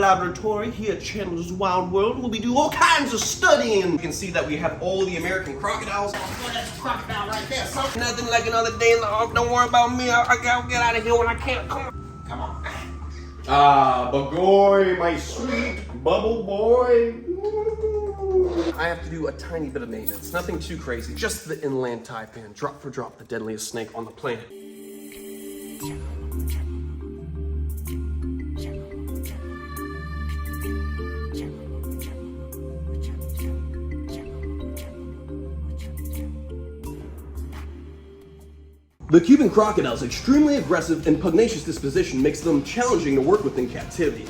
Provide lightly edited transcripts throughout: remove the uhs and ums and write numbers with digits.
laboratory here at Chandler's Wild World where we do all kinds of studying. You can see that we have all the American crocodiles. Oh, that's a crocodile right there, son. Nothing like another day in the hog. Don't worry about me. I gotta get out of here when I can. Come on. Come on. Ah, Mccoy, my sweet bubble boy. I have to do a tiny bit of maintenance. Nothing too crazy. Just the inland taipan. Drop for drop, the deadliest snake on the planet. The Cuban crocodile's extremely aggressive and pugnacious disposition makes them challenging to work with in captivity.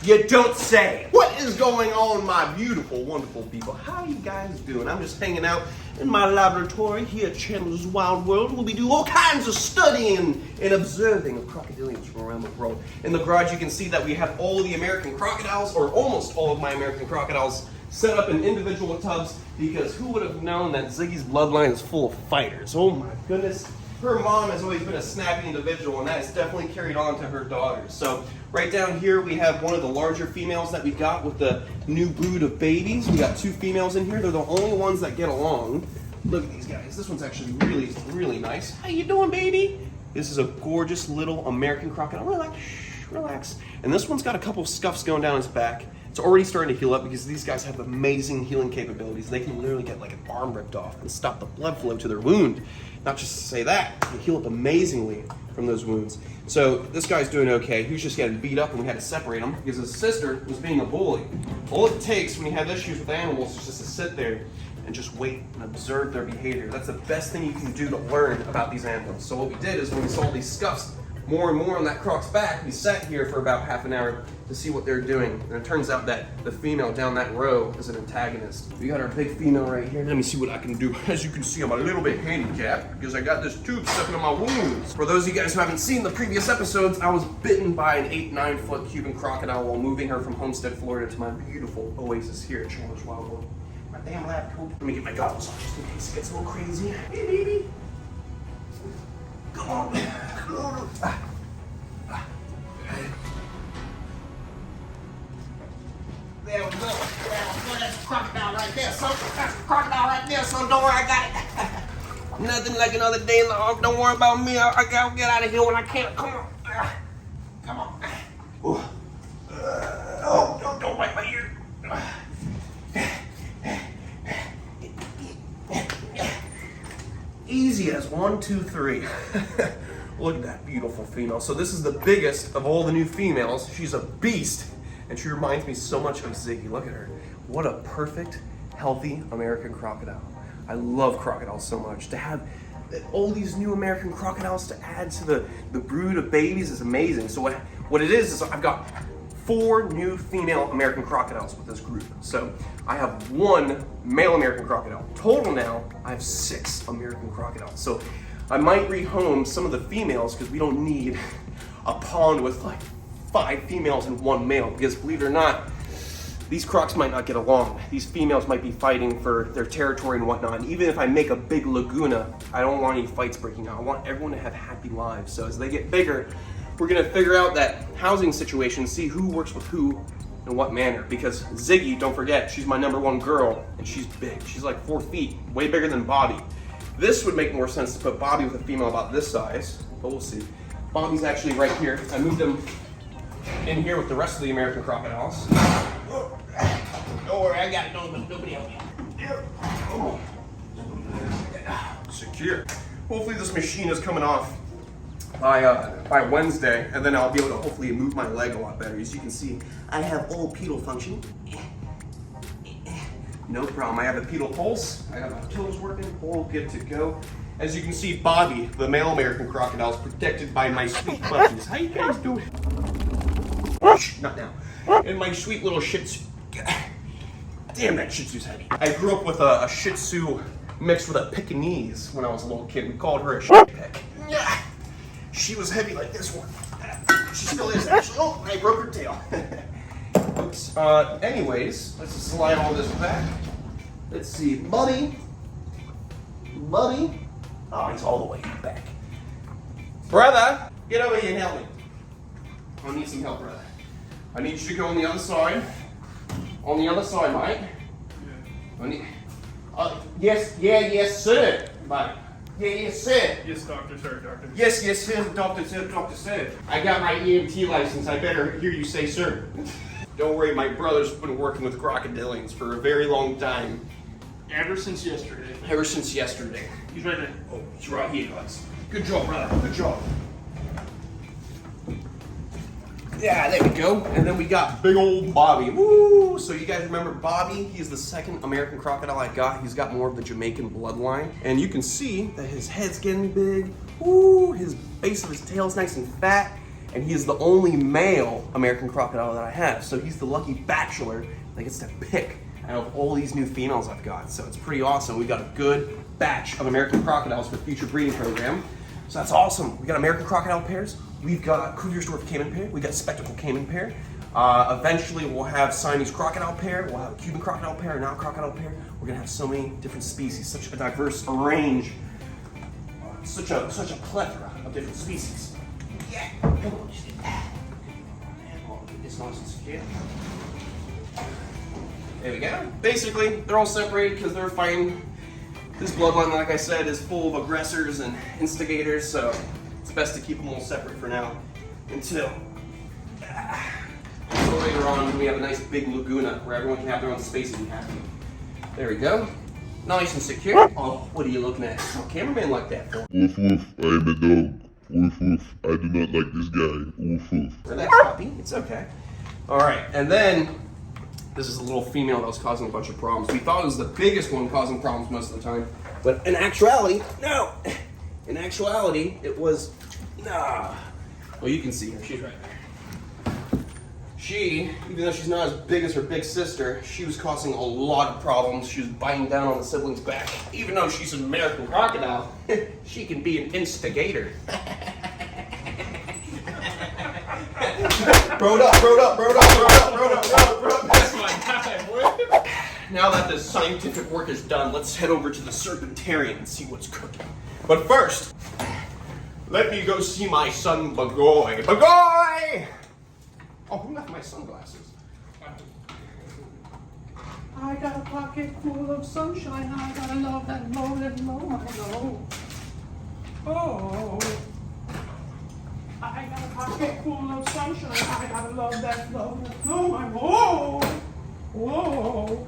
You don't say! What is going on, my beautiful, wonderful people? How you guys doing? I'm just hanging out in my laboratory here at Chandler's Wild World where we do all kinds of studying and observing of crocodilians from around the world. In the garage you can see that we have all the American crocodiles, or almost all of my American crocodiles, set up in individual tubs, because who would have known that Ziggy's bloodline is full of fighters? Oh my goodness. Her mom has always been a snappy individual, and that has definitely carried on to her daughters. So right down here we have one of the larger females that we got with the new brood of babies. We got two females in here. They're the only ones that get along. Look at these guys. This one's actually really, really nice. How you doing, baby? This is a gorgeous little American crocodile. Relax, shh, relax. And this one's got a couple of scuffs going down his back. It's already starting to heal up because these guys have amazing healing capabilities. They can literally get like an arm ripped off and stop the blood flow to their wound. Not just to say that, they heal up amazingly from those wounds. So this guy's doing okay. He was just getting beat up and we had to separate him because his sister was being a bully. All it takes when you have issues with animals is just to sit there and just wait and observe their behavior. That's the best thing you can do to learn about these animals. So what we did is when we saw these scuffs more and more on that croc's back, we sat here for about half an hour to see what they're doing. And it turns out that the female down that row is an antagonist. We got our big female right here. Let me see what I can do. As you can see, I'm a little bit handicapped because I got this tube stuck into my wounds. For those of you guys who haven't seen the previous episodes, I was bitten by an 8-9 foot Cuban crocodile while moving her from Homestead, Florida to my beautiful oasis here at Chandler's Wild World. My damn lab coat. Let me get my goggles on just in case it gets a little crazy. Hey, baby. Come on. Come on. There we go. That's a crocodile right there, son. That's a crocodile right there, son. Don't worry, I got it. Nothing like another day in the hog. Don't worry about me. I gotta get out of here when I can. Come on. Come on. Oh, don't bite my ear. Easy as 1, 2, 3. Look at that beautiful female. So this is the biggest of all the new females. She's a beast. And she reminds me so much of Ziggy. Look at her. What a perfect, healthy American crocodile. I love crocodiles so much. To have all these new American crocodiles to add to the brood of babies is amazing. So what it is I've got 4 new female American crocodiles with this group. So I have 1 male American crocodile. Total now, I have 6 American crocodiles. So I might rehome some of the females because we don't need a pond with like 5 females and 1 male, because believe it or not, these crocs might not get along. These females might be fighting for their territory and whatnot. And even if I make a big laguna, I don't want any fights breaking out. I want everyone to have happy lives. So as they get bigger, we're gonna figure out that housing situation, see who works with who in what manner. Because Ziggy, don't forget, she's my #1 girl, and she's big. She's like 4 feet, way bigger than Bobby. This would make more sense to put Bobby with a female about this size, but we'll see. Bobby's actually right here. I moved him in here with the rest of the American crocodiles. Don't worry, I got it. Nobody help me. Oh. Secure. Hopefully this machine is coming off by Wednesday, and then I'll be able to hopefully move my leg a lot better. As you can see, I have all pedal function. No problem. I have a pedal pulse. I got my toes working, all good to go. As you can see, Bobby, the male American crocodile, is protected by my sweet puppies. How you guys doing? Not now. And my sweet little Shih Tzu. Damn, that Shih Tzu's heavy. I grew up with a Shih Tzu mixed with a Pekingese when I was a little kid. We called her a shit peck. She was heavy like this one. She still is, actually. Oh, I broke her tail. Oops. Anyways, let's just slide all this back. Let's see. Buddy. Oh, he's all the way back. Brother, get over here and help me. I need some help, brother. I need you to go on the other side. On the other side, mate. Yeah. I need. Yes, sir. Mate. Yes, sir. Yes, doctor, sir, doctor. Yes, sir, doctor, sir. I got my EMT license. I better hear you say sir. Don't worry, my brother's been working with Crocodilians for a very long time. Ever since yesterday. Ever since yesterday. He's right there. Oh, he's right here, guys. Good job, brother. Good job. Yeah, there we go. And then we got big old Bobby. Woo! So you guys remember Bobby? He's the second American crocodile I got. He's got more of the Jamaican bloodline. And you can see that his head's getting big. Woo! His base of his tail is nice and fat. And he is the only male American crocodile that I have. So he's the lucky bachelor that gets to pick out of all these new females I've got. So it's pretty awesome. We got a good batch of American crocodiles for the future breeding program. So that's awesome. We got American crocodile pairs. We've got Cuvier's dwarf caiman pair. We got spectacle caiman pair. Eventually we'll have Siamese crocodile pair. We'll have a Cuban crocodile pair, a Nile crocodile pair. We're gonna have so many different species, such a diverse range, such a plethora of different species. Yeah. Come on, just get that. Get this nice and secure. There we go. Basically, they're all separated because they're fighting. This bloodline, like I said, is full of aggressors and instigators, so it's best to keep them all separate for now until later on when we have a nice big laguna where everyone can have their own space and be happy. There we go. Nice and secure. Oh, what are you looking at? Oh, cameraman like that for? Woof woof, I am a dog. Woof woof, I do not like this guy. Woof woof. Relax, puppy. It's okay. All right, and then this is a little female that was causing a bunch of problems. We thought it was the biggest one causing problems most of the time, but in actuality, no. In actuality, it was, nah. Well, you can see her. She's right there. She, even though she's not as big as her big sister, she was causing a lot of problems. She was biting down on the siblings' back. Even though she's an American crocodile, she can be an instigator. Bro up. That's my guy, boy. Now that the scientific work is done, let's head over to the Serpentarium and see what's cooking. But first, let me go see my son, Mccoy. Mccoy! Oh, who left my sunglasses? I got a pocket full of sunshine. I gotta love that low, I know. Oh. I got a pocket full of sunshine. I gotta love that low, I know. Whoa.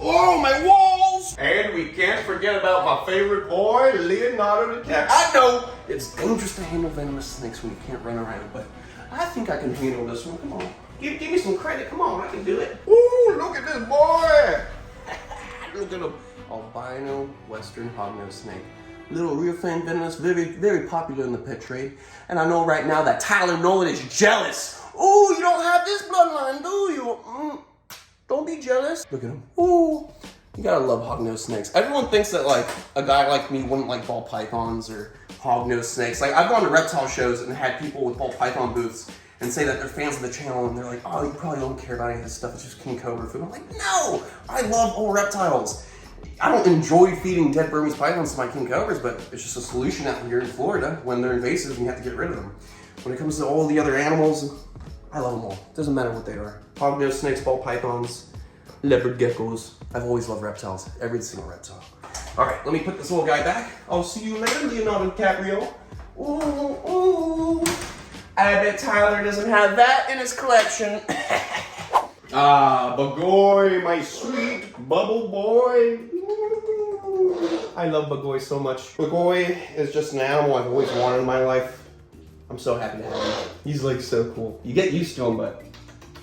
Oh, my walls! And we can't forget about my favorite boy, Leonardo DiCaprio. I know it's dangerous to handle venomous snakes when you can't run around, but I think I can handle this one. Come on. Give me some credit. Come on, I can do it. Ooh, look at this boy! Look at him. Albino western hognose snake. Little real fan venomous, very, very popular in the pet trade. And I know right now that Tyler Nolan is jealous. Ooh, you don't have this bloodline, do you? Don't be jealous. Look at him. Ooh. You gotta love hognose snakes. Everyone thinks that like a guy like me wouldn't like ball pythons or hognose snakes. Like I've gone to reptile shows and had people with ball python booths and say that they're fans of the channel and they're like, oh, you probably don't care about any of this stuff. It's just king cobra food. I'm like, no, I love all reptiles. I don't enjoy feeding dead Burmese pythons to my king cobras, but it's just a solution out here in Florida when they're invasive and you have to get rid of them. When it comes to all the other animals, I love them all. Doesn't matter what they are. Hognose snakes, ball pythons, leopard geckos. I've always loved reptiles, every single reptile. All right, let me put this little guy back. I'll see you later, Leonardo DiCaprio. Ooh, ooh. I bet Tyler doesn't have that in his collection. Mccoy, my sweet bubble boy. I love Mccoy so much. Mccoy is just an animal I've always wanted in my life. I'm so happy to have him. He's like so cool. You get used to him, but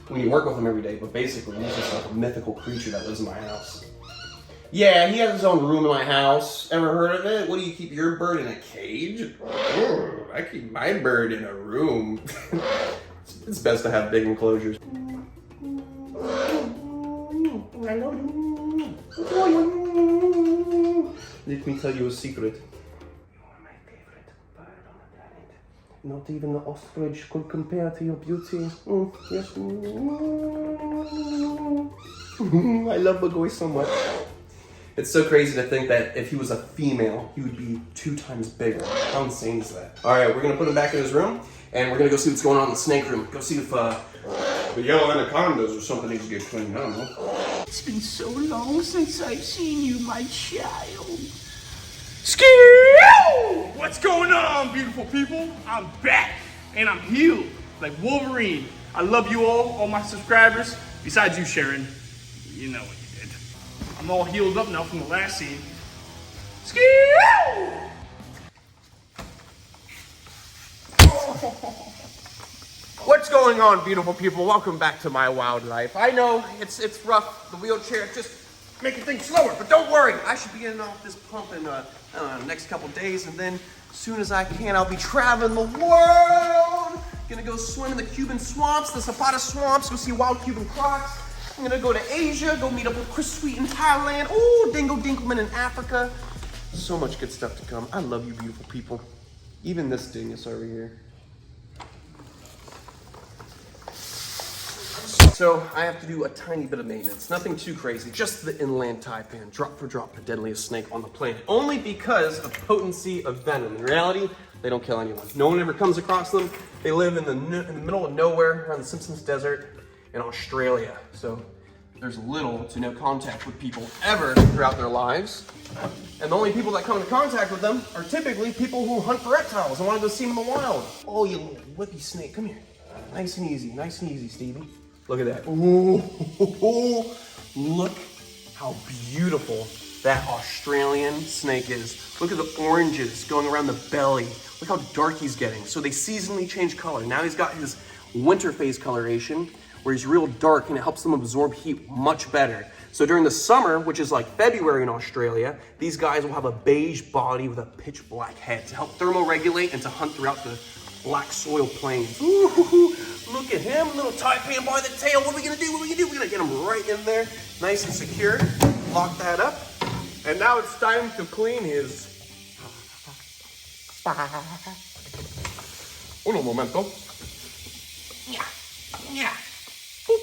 when you work with him every day, but basically he's just like a mythical creature that lives in my house. Yeah, he has his own room in my house. Ever heard of it? What do you keep your bird in a cage? Oh, I keep my bird in a room. It's best to have big enclosures. Let me tell you a secret. You are my favorite bird on the planet. Not even the ostrich could compare to your beauty. Yes. I love Mccoy so much. It's so crazy to think that if he was a female, he would be 2 times bigger. How insane is that? All right, we're gonna put him back in his room. and we're gonna go see what's going on in the snake room. Go see if the yellow anacondas or something needs to get cleaned. I don't know. It's been so long since I've seen you, my child. Skew! What's going on, beautiful people? I'm back, and I'm healed like Wolverine. I love you all my subscribers. Besides you, Sharon. You know what you did. I'm all healed up now from the last scene. Skew! What's going on, beautiful people? Welcome back to my wildlife. I know it's rough, the wheelchair, just making things slower, but don't worry. I should be getting off this pump in the next couple days, and then as soon as I can, I'll be traveling the world. Gonna go swim in the Cuban swamps, the Zapata swamps, go see wild Cuban crocs. I'm gonna go to Asia, go meet up with Chris Sweet in Thailand. Ooh, Dingo Dinkelman in Africa. So much good stuff to come. I love you, beautiful people. Even this dingus over here. So I have to do a tiny bit of maintenance, nothing too crazy, just the inland taipan, drop for drop, the deadliest snake on the planet, only because of potency of venom. In reality, they don't kill anyone. No one ever comes across them. They live in the middle of nowhere around the Simpsons Desert in Australia. So there's little to no contact with people ever throughout their lives. And the only people that come into contact with them are typically people who hunt for reptiles and want to go see them in the wild. Oh, you little whippy snake, come here. Nice and easy, Stevie. Look at that. Ooh, look how beautiful that Australian snake is. Look at the oranges going around the belly. Look how dark he's getting. So they seasonally change color. Now he's got his winter phase coloration where he's real dark and it helps them absorb heat much better. So during the summer, which is like February in Australia, these guys will have a beige body with a pitch black head to help thermoregulate and to hunt throughout the black soil plains. Ooh, look at him, little taipan by the tail. What are we gonna do? We're gonna get him right in there, nice and secure. Lock that up. And now it's time to clean his... Uno momento. Yeah.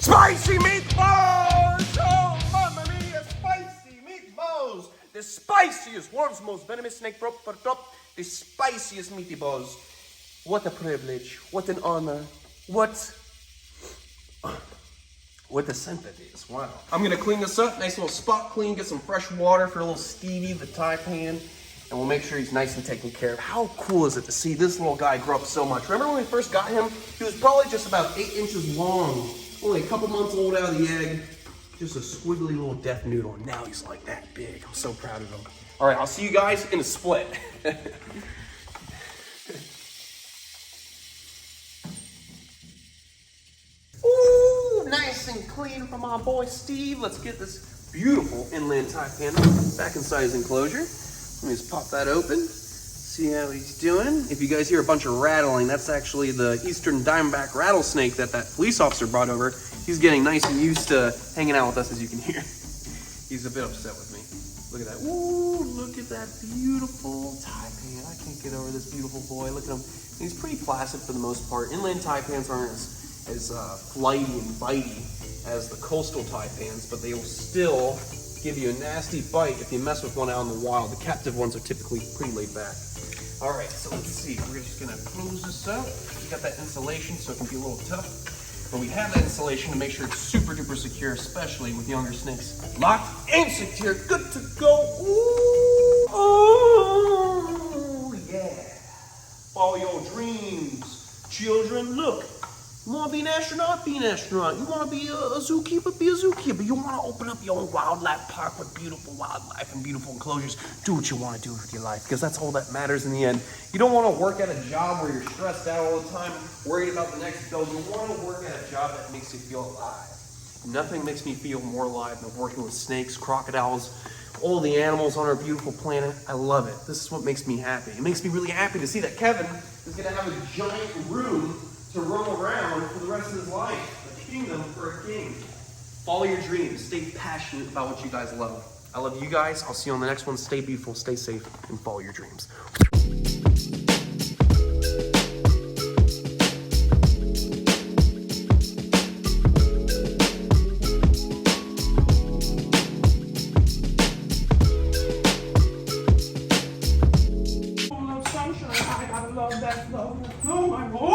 Spicy meatballs! Oh, mamma mia, spicy meatballs! The spiciest, world's most venomous snake, the spiciest meatballs. What a privilege, what an honor, what a scent that is, wow. I'm gonna clean this up, nice little spot clean, get some fresh water for a little Stevie, the taipan, and we'll make sure he's nice and taken care of. How cool is it to see this little guy grow up so much? Remember when we first got him? He was probably just about 8 inches long, only a couple months old out of the egg, just a squiggly little death noodle, and now he's like that big. I'm so proud of him. All right, I'll see you guys in a split. Ooh, nice and clean from our boy Steve. Let's get this beautiful inland taipan back inside his enclosure. Let me just pop that open, see how he's doing. If you guys hear a bunch of rattling, that's actually the eastern diamondback rattlesnake that police officer brought over. He's getting nice and used to hanging out with us, as you can hear. He's a bit upset with me. Look at that. Ooh, look at that beautiful taipan. I can't get over this beautiful boy. Look at him. He's pretty placid for the most part. Inland taipans aren't as flighty and bitey as the coastal taipans, but they will still give you a nasty bite if you mess with one out in the wild. The captive ones are typically pretty laid back. All right, so let's see. We're just gonna close this up. We got that insulation, so it can be a little tough. But we have that insulation to make sure it's super duper secure, especially with younger snakes. Locked and secure, good to go. Ooh, oh, yeah. Follow your dreams, children. Look. You want to be an astronaut? Be an astronaut. You want to be a zookeeper? Be a zookeeper. You want to open up your own wildlife park with beautiful wildlife and beautiful enclosures? Do what you want to do with your life, because that's all that matters in the end. You don't want to work at a job where you're stressed out all the time, worried about the next bill. You want to work at a job that makes you feel alive. Nothing makes me feel more alive than working with snakes, crocodiles, all the animals on our beautiful planet. I love it. This is what makes me happy. It makes me really happy to see that Kevin is going to have a giant room to roam around for the rest of his life. A kingdom for a king. Follow your dreams. Stay passionate about what you guys love. I love you guys. I'll see you on the next one. Stay beautiful, stay safe, and follow your dreams. Sunshine, I gotta love that love. Oh my Lord.